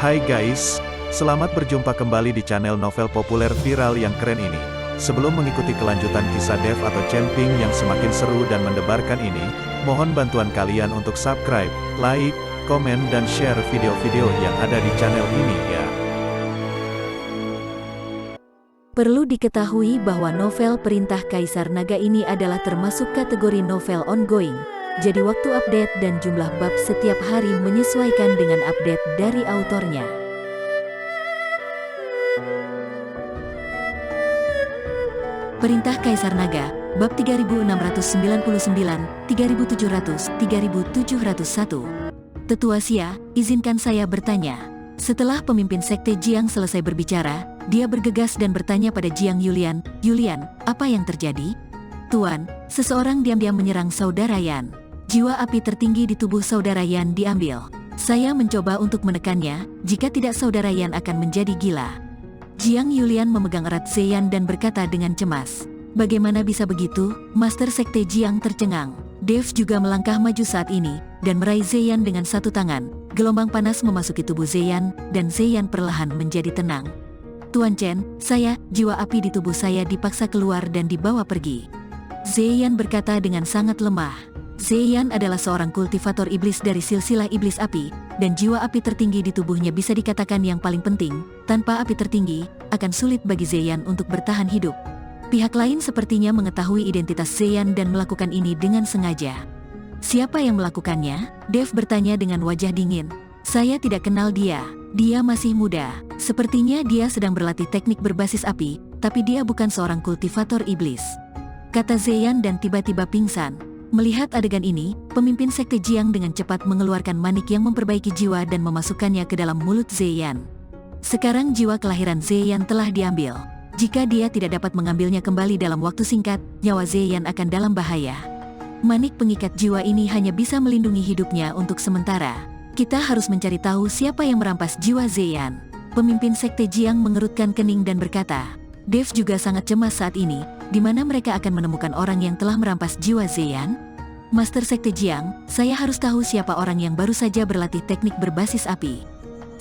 Hai guys, selamat berjumpa kembali di channel novel populer viral yang keren ini. Sebelum mengikuti kelanjutan kisah Dev atau Camping yang semakin seru dan mendebarkan ini, mohon bantuan kalian untuk subscribe, like, komen dan share video-video yang ada di channel ini ya. Perlu diketahui bahwa novel Perintah Kaisar Naga ini adalah termasuk kategori novel ongoing. Jadi waktu update dan jumlah bab setiap hari menyesuaikan dengan update dari autornya. Perintah Kaisar Naga, bab 3699, 3700, 3701. Tetua Xia, izinkan saya bertanya. Setelah pemimpin sekte Jiang selesai berbicara, dia bergegas dan bertanya pada Jiang Yulian, "Yulian, apa yang terjadi?" "Tuan, seseorang diam-diam menyerang saudara Yan. Jiwa api tertinggi di tubuh saudara Yan diambil. Saya mencoba untuk menekannya, jika tidak saudara Yan akan menjadi gila." Jiang Yulian memegang erat Zeyan dan berkata dengan cemas. "Bagaimana bisa begitu?" Master Sekte Jiang tercengang. Dev juga melangkah maju saat ini, dan meraih Zeyan dengan satu tangan. Gelombang panas memasuki tubuh Zeyan, dan Zeyan perlahan menjadi tenang. "Tuan Chen, jiwa api di tubuh saya dipaksa keluar dan dibawa pergi." Zeyan berkata dengan sangat lemah. Zeyan adalah seorang kultivator iblis dari silsilah iblis api, dan jiwa api tertinggi di tubuhnya bisa dikatakan yang paling penting. Tanpa api tertinggi, akan sulit bagi Zeyan untuk bertahan hidup. Pihak lain sepertinya mengetahui identitas Zeyan dan melakukan ini dengan sengaja. "Siapa yang melakukannya?" Dev bertanya dengan wajah dingin. "Saya tidak kenal dia. Dia masih muda. Sepertinya dia sedang berlatih teknik berbasis api, tapi dia bukan seorang kultivator iblis," kata Zeyan dan tiba-tiba pingsan. Melihat adegan ini, pemimpin sekte Jiang dengan cepat mengeluarkan manik yang memperbaiki jiwa dan memasukkannya ke dalam mulut Zeyan. Sekarang jiwa kelahiran Zeyan telah diambil. Jika dia tidak dapat mengambilnya kembali dalam waktu singkat, nyawa Zeyan akan dalam bahaya. Manik pengikat jiwa ini hanya bisa melindungi hidupnya untuk sementara. Kita harus mencari tahu siapa yang merampas jiwa Zeyan. Pemimpin sekte Jiang mengerutkan kening dan berkata. Dev juga sangat cemas saat ini, di mana mereka akan menemukan orang yang telah merampas jiwa Zeyan? Master Sekte Jiang, saya harus tahu siapa orang yang baru saja berlatih teknik berbasis api.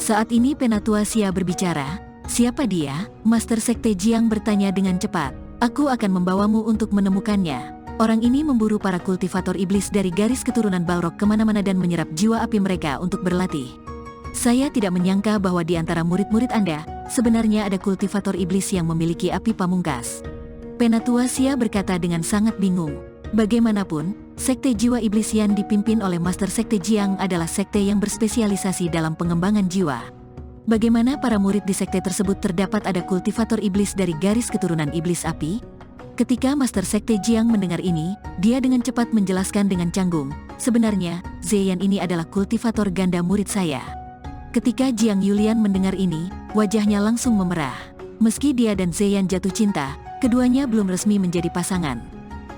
Saat ini Penatua Xia berbicara. "Siapa dia?" Master Sekte Jiang bertanya dengan cepat. "Aku akan membawamu untuk menemukannya. Orang ini memburu para kultivator iblis dari garis keturunan Balrog kemana-mana dan menyerap jiwa api mereka untuk berlatih. Saya tidak menyangka bahwa di antara murid-murid Anda, sebenarnya ada kultivator iblis yang memiliki api pamungkas." Penatua Xia berkata dengan sangat bingung. Bagaimanapun, sekte jiwa iblis yang dipimpin oleh Master Sekte Jiang adalah sekte yang berspesialisasi dalam pengembangan jiwa. Bagaimana para murid di sekte tersebut terdapat ada kultivator iblis dari garis keturunan iblis api? Ketika Master Sekte Jiang mendengar ini, dia dengan cepat menjelaskan dengan canggung, "Sebenarnya, Zeyan ini adalah kultivator ganda murid saya." Ketika Jiang Yulian mendengar ini, wajahnya langsung memerah. Meski dia dan Zeyan jatuh cinta, keduanya belum resmi menjadi pasangan.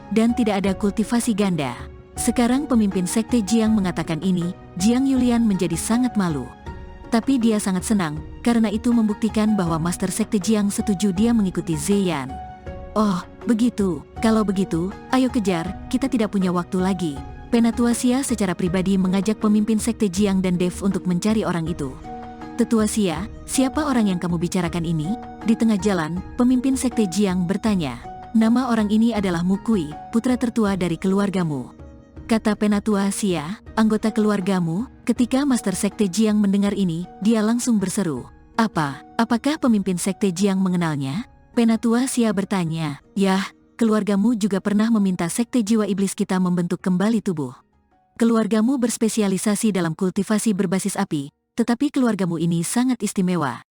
Dan tidak ada kultivasi ganda. Sekarang pemimpin sekte Jiang mengatakan ini, Jiang Yulian menjadi sangat malu. Tapi dia sangat senang, karena itu membuktikan bahwa Master Sekte Jiang setuju dia mengikuti Zeyan. "Oh, begitu. Kalau begitu, ayo kejar, kita tidak punya waktu lagi." Penatua Xia secara pribadi mengajak pemimpin sekte Jiang dan Dev untuk mencari orang itu. "Tetua Xia, siapa orang yang kamu bicarakan ini?" Di tengah jalan, pemimpin sekte Jiang bertanya. "Nama orang ini adalah Mukui, putra tertua dari keluargamu," kata Penatua Xia. "Anggota keluargamu?" Ketika Master Sekte Jiang mendengar ini, dia langsung berseru. Apakah pemimpin sekte Jiang mengenalnya?" Penatua Xia bertanya. "Yah, keluargamu juga pernah meminta sekte jiwa iblis kita membentuk kembali tubuh. Keluargamu berspesialisasi dalam kultivasi berbasis api, tetapi keluargamu ini sangat istimewa.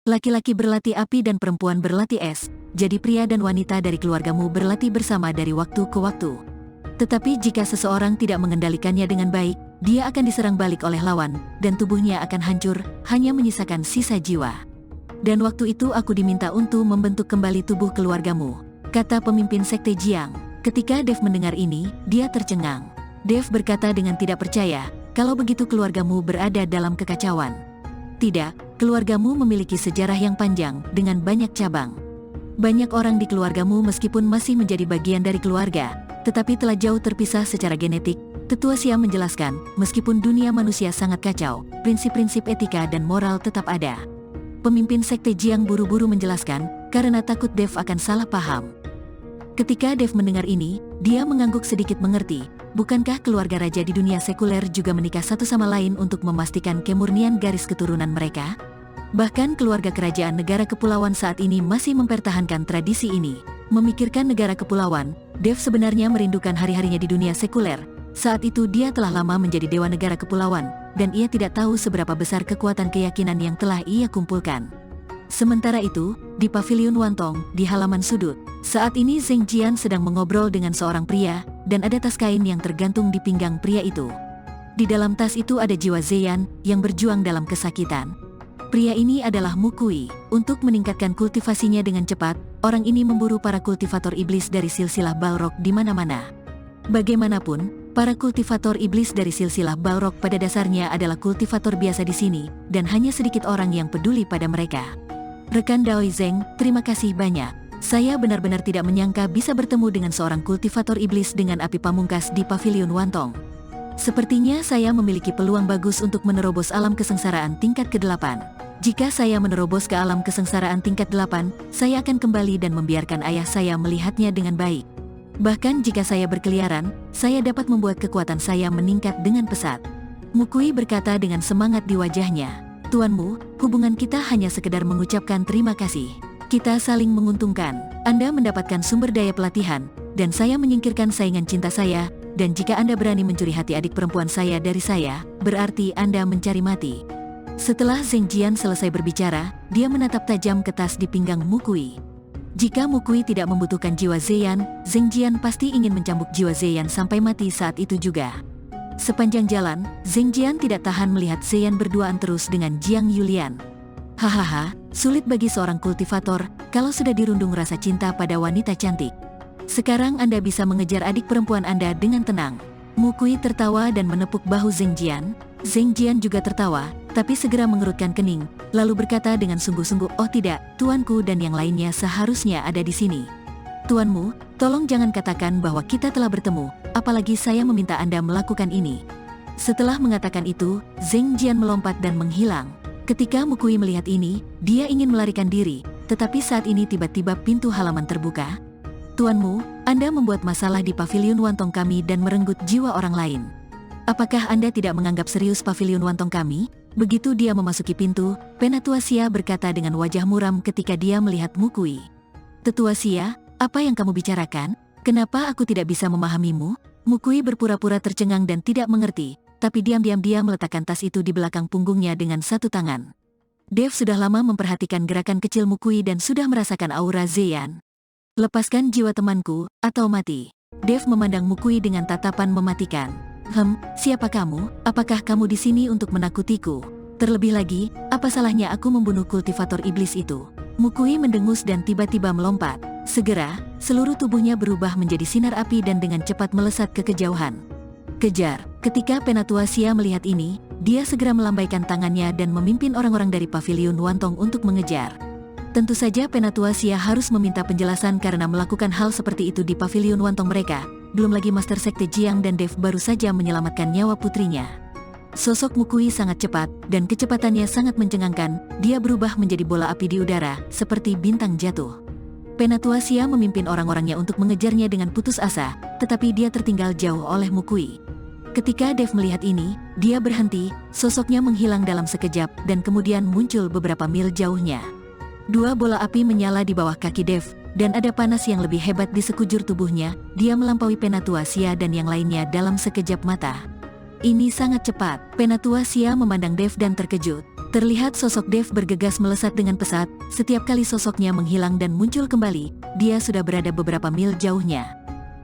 Laki-laki berlatih api dan perempuan berlatih es, jadi pria dan wanita dari keluargamu berlatih bersama dari waktu ke waktu. Tetapi jika seseorang tidak mengendalikannya dengan baik, dia akan diserang balik oleh lawan, dan tubuhnya akan hancur, hanya menyisakan sisa jiwa. Dan waktu itu aku diminta untuk membentuk kembali tubuh keluargamu," kata pemimpin sekte Jiang. Ketika Dev mendengar ini, dia tercengang. Dev berkata dengan tidak percaya, "Kalau begitu keluargamu berada dalam kekacauan." "Tidak, keluargamu memiliki sejarah yang panjang, dengan banyak cabang. Banyak orang di keluargamu meskipun masih menjadi bagian dari keluarga, tetapi telah jauh terpisah secara genetik, Tetua Xia menjelaskan, meskipun dunia manusia sangat kacau, prinsip-prinsip etika dan moral tetap ada. Pemimpin sekte Jiang buru-buru menjelaskan, karena takut Dev akan salah paham. Ketika Dev mendengar ini, dia mengangguk sedikit mengerti. Bukankah keluarga raja di dunia sekuler juga menikah satu sama lain untuk memastikan kemurnian garis keturunan mereka? Bahkan keluarga kerajaan negara kepulauan saat ini masih mempertahankan tradisi ini. Memikirkan negara kepulauan, Dev sebenarnya merindukan hari-harinya di dunia sekuler. Saat itu dia telah lama menjadi dewa negara kepulauan, dan ia tidak tahu seberapa besar kekuatan keyakinan yang telah ia kumpulkan. Sementara itu, di pavilion Wantong, di halaman sudut, saat ini Zheng Jian sedang mengobrol dengan seorang pria, dan ada tas kain yang tergantung di pinggang pria itu. Di dalam tas itu ada jiwa Zeyan, yang berjuang dalam kesakitan. Pria ini adalah Mu Kui. Untuk meningkatkan kultivasinya dengan cepat, orang ini memburu para kultivator iblis dari silsilah Balrog di mana-mana. Bagaimanapun, para kultivator iblis dari silsilah Balrog pada dasarnya adalah kultivator biasa di sini, dan hanya sedikit orang yang peduli pada mereka. Rekan Daoi Zeng, terima kasih banyak. Saya benar-benar tidak menyangka bisa bertemu dengan seorang kultivator iblis dengan api pamungkas di pavilion Wantong. Sepertinya saya memiliki peluang bagus untuk menerobos alam kesengsaraan tingkat ke-8. Jika saya menerobos ke alam kesengsaraan tingkat 8, saya akan kembali dan membiarkan ayah saya melihatnya dengan baik. Bahkan jika saya berkeliaran, saya dapat membuat kekuatan saya meningkat dengan pesat. Mu Kui berkata dengan semangat di wajahnya, "Tuanmu, hubungan kita hanya sekedar mengucapkan terima kasih. Kita saling menguntungkan. Anda mendapatkan sumber daya pelatihan, dan saya menyingkirkan saingan cinta saya, dan jika Anda berani mencuri hati adik perempuan saya dari saya, berarti Anda mencari mati." Setelah Zheng Jian selesai berbicara, dia menatap tajam ke tas di pinggang Mu Kui. Jika Mu Kui tidak membutuhkan jiwa Zeyan, Zheng Jian pasti ingin mencambuk jiwa Zeyan sampai mati saat itu juga. Sepanjang jalan, Zheng Jian tidak tahan melihat Zeyan berduaan terus dengan Jiang Yulian. Hahaha, sulit bagi seorang kultivator kalau sudah dirundung rasa cinta pada wanita cantik. Sekarang Anda bisa mengejar adik perempuan Anda dengan tenang. Mu Kui tertawa dan menepuk bahu Zheng Jian. Zheng Jian juga tertawa, tapi segera mengerutkan kening, lalu berkata dengan sungguh-sungguh, "Oh tidak, tuanku dan yang lainnya seharusnya ada di sini. Tuanmu, tolong jangan katakan bahwa kita telah bertemu, apalagi saya meminta Anda melakukan ini." Setelah mengatakan itu, Zheng Jian melompat dan menghilang. Ketika Mu Kui melihat ini, dia ingin melarikan diri, tetapi saat ini tiba-tiba pintu halaman terbuka. "Tuanmu, Anda membuat masalah di pavilion Wantong kami dan merenggut jiwa orang lain. Apakah Anda tidak menganggap serius pavilion Wantong kami?" Begitu dia memasuki pintu, Penatua Xia berkata dengan wajah muram ketika dia melihat Mu Kui. "Tetua Xia, apa yang kamu bicarakan? Kenapa aku tidak bisa memahamimu?" Mu Kui berpura-pura tercengang dan tidak mengerti, tapi diam-diam dia meletakkan tas itu di belakang punggungnya dengan satu tangan. Dev sudah lama memperhatikan gerakan kecil Mu Kui dan sudah merasakan aura Zeyan. "Lepaskan jiwa temanku, atau mati." Dev memandang Mu Kui dengan tatapan mematikan. Siapa kamu? Apakah kamu di sini untuk menakutiku? Terlebih lagi, apa salahnya aku membunuh kultivator iblis itu?" Mu Kui mendengus dan tiba-tiba melompat. Segera, seluruh tubuhnya berubah menjadi sinar api dan dengan cepat melesat ke kejauhan. "Kejar!" Ketika Penatua Xia melihat ini, dia segera melambaikan tangannya dan memimpin orang-orang dari pavilion Wantong untuk mengejar. Tentu saja Penatua Xia harus meminta penjelasan karena melakukan hal seperti itu di pavilion Wantong mereka. Belum lagi Master Sekte Jiang dan Dev baru saja menyelamatkan nyawa putrinya. Sosok Mu Kui sangat cepat, dan kecepatannya sangat mencengangkan. Dia berubah menjadi bola api di udara, seperti bintang jatuh. Penatua Xia memimpin orang-orangnya untuk mengejarnya dengan putus asa, tetapi dia tertinggal jauh oleh Mu Kui. Ketika Dev melihat ini, dia berhenti, sosoknya menghilang dalam sekejap, dan kemudian muncul beberapa mil jauhnya. Dua bola api menyala di bawah kaki Dev, dan ada panas yang lebih hebat di sekujur tubuhnya. Dia melampaui Penatua Xia dan yang lainnya dalam sekejap mata. Ini sangat cepat. Penatua Xia memandang Dev dan terkejut. Terlihat sosok Dev bergegas melesat dengan pesat. Setiap kali sosoknya menghilang dan muncul kembali, dia sudah berada beberapa mil jauhnya.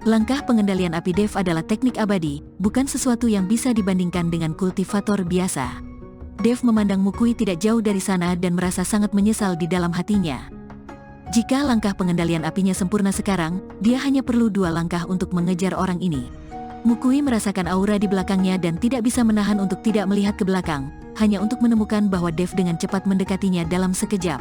Langkah pengendalian api Dev adalah teknik abadi, bukan sesuatu yang bisa dibandingkan dengan kultivator biasa. Dev memandang Mu Kui tidak jauh dari sana dan merasa sangat menyesal di dalam hatinya. Jika langkah pengendalian apinya sempurna sekarang, dia hanya perlu 2 langkah untuk mengejar orang ini. Mu Kui merasakan aura di belakangnya dan tidak bisa menahan untuk tidak melihat ke belakang, hanya untuk menemukan bahwa Dev dengan cepat mendekatinya dalam sekejap.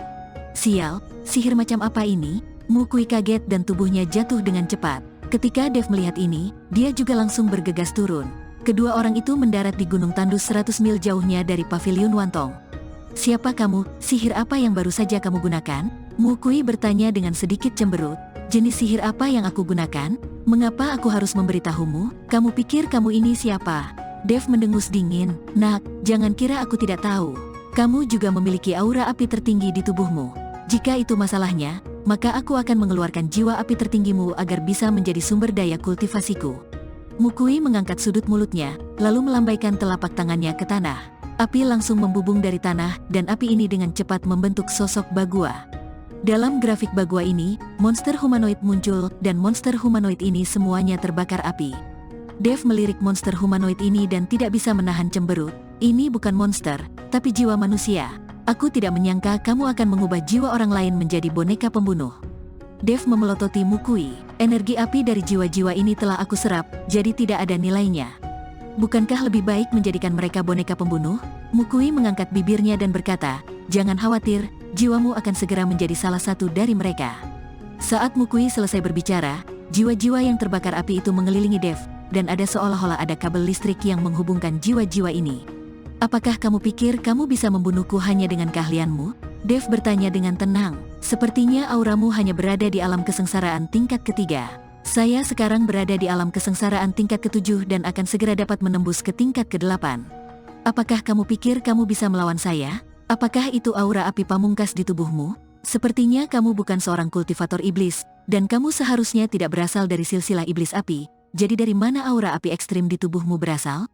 "Sial, sihir macam apa ini?" Mu Kui kaget dan tubuhnya jatuh dengan cepat. Ketika Dev melihat ini, dia juga langsung bergegas turun. Kedua orang itu mendarat di gunung tandus 100 mil jauhnya dari paviliun Wantong. Siapa kamu? Sihir apa yang baru saja kamu gunakan? Mukui bertanya dengan sedikit cemberut. Jenis sihir apa yang aku gunakan? Mengapa aku harus memberitahumu? Kamu pikir kamu ini siapa? Dev mendengus dingin. Nak, jangan kira aku tidak tahu. Kamu juga memiliki aura api tertinggi di tubuhmu. Jika itu masalahnya, maka aku akan mengeluarkan jiwa api tertinggimu agar bisa menjadi sumber daya kultivasiku. Mukui mengangkat sudut mulutnya, lalu melambaikan telapak tangannya ke tanah. Api langsung membubung dari tanah, dan api ini dengan cepat membentuk sosok Bagua. Dalam grafik Bagua ini, monster humanoid muncul, dan monster humanoid ini semuanya terbakar api. Dev melirik monster humanoid ini dan tidak bisa menahan cemberut. Ini bukan monster, tapi jiwa manusia. Aku tidak menyangka kamu akan mengubah jiwa orang lain menjadi boneka pembunuh. Dev memelototi Mukui. Energi api dari jiwa-jiwa ini telah aku serap, jadi tidak ada nilainya. Bukankah lebih baik menjadikan mereka boneka pembunuh? Mukui mengangkat bibirnya dan berkata, jangan khawatir, jiwamu akan segera menjadi salah satu dari mereka. Saat Mukui selesai berbicara, jiwa-jiwa yang terbakar api itu mengelilingi Dev, dan ada seolah-olah ada kabel listrik yang menghubungkan jiwa-jiwa ini. Apakah kamu pikir kamu bisa membunuhku hanya dengan keahlianmu? Dev bertanya dengan tenang. Sepertinya auramu hanya berada di alam kesengsaraan tingkat ketiga. Saya sekarang berada di alam kesengsaraan tingkat ketujuh dan akan segera dapat menembus ke tingkat ke-8. Apakah kamu pikir kamu bisa melawan saya? Apakah itu aura api pamungkas di tubuhmu? Sepertinya kamu bukan seorang kultivator iblis, dan kamu seharusnya tidak berasal dari silsilah iblis api. Jadi dari mana aura api ekstrim di tubuhmu berasal?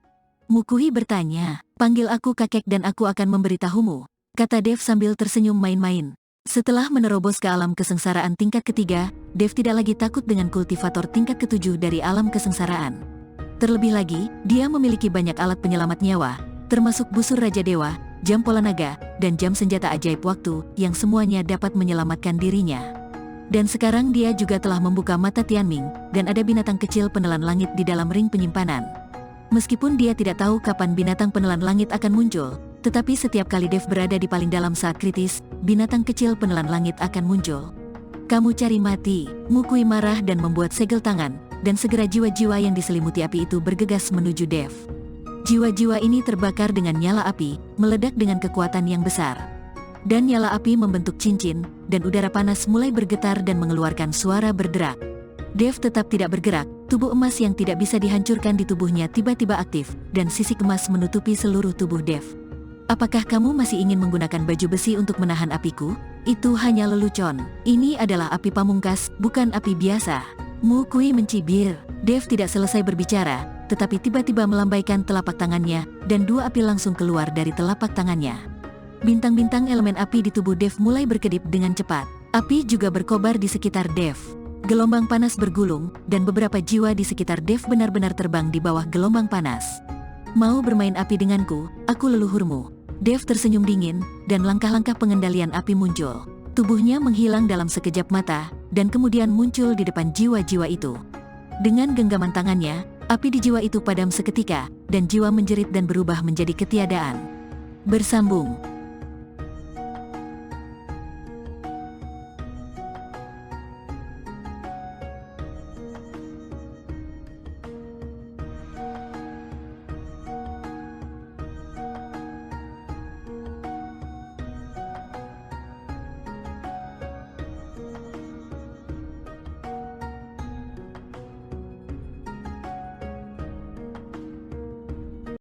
Mukui bertanya. Panggil aku kakek dan aku akan memberitahumu, kata Dev sambil tersenyum main-main. Setelah menerobos ke alam kesengsaraan tingkat ketiga, Dev tidak lagi takut dengan kultivator tingkat ketujuh dari alam kesengsaraan. Terlebih lagi, dia memiliki banyak alat penyelamat nyawa, termasuk busur Raja Dewa, jam pola naga, dan jam senjata ajaib waktu, yang semuanya dapat menyelamatkan dirinya. Dan sekarang dia juga telah membuka mata Tianming, dan ada binatang kecil penelan langit di dalam ring penyimpanan. Meskipun dia tidak tahu kapan binatang penelan langit akan muncul, tetapi setiap kali Dev berada di paling dalam saat kritis, binatang kecil penelan langit akan muncul. Kamu cari mati, Mukui marah dan membuat segel tangan, dan segera jiwa-jiwa yang diselimuti api itu bergegas menuju Dev. Jiwa-jiwa ini terbakar dengan nyala api, meledak dengan kekuatan yang besar. Dan nyala api membentuk cincin, dan udara panas mulai bergetar dan mengeluarkan suara berderak. Dev tetap tidak bergerak, tubuh emas yang tidak bisa dihancurkan di tubuhnya tiba-tiba aktif, dan sisik emas menutupi seluruh tubuh Dev. Apakah kamu masih ingin menggunakan baju besi untuk menahan apiku? Itu hanya lelucon. Ini adalah api pamungkas, bukan api biasa. Mukui mencibir. Dev tidak selesai berbicara, tetapi tiba-tiba melambaikan telapak tangannya, dan dua api langsung keluar dari telapak tangannya. Bintang-bintang elemen api di tubuh Dev mulai berkedip dengan cepat. Api juga berkobar di sekitar Dev. Gelombang panas bergulung, dan beberapa jiwa di sekitar Dev benar-benar terbang di bawah gelombang panas. Mau bermain api denganku, aku leluhurmu. Dev tersenyum dingin, dan langkah-langkah pengendalian api muncul. Tubuhnya menghilang dalam sekejap mata, dan kemudian muncul di depan jiwa-jiwa itu. Dengan genggaman tangannya, api di jiwa itu padam seketika, dan jiwa menjerit dan berubah menjadi ketiadaan. Bersambung.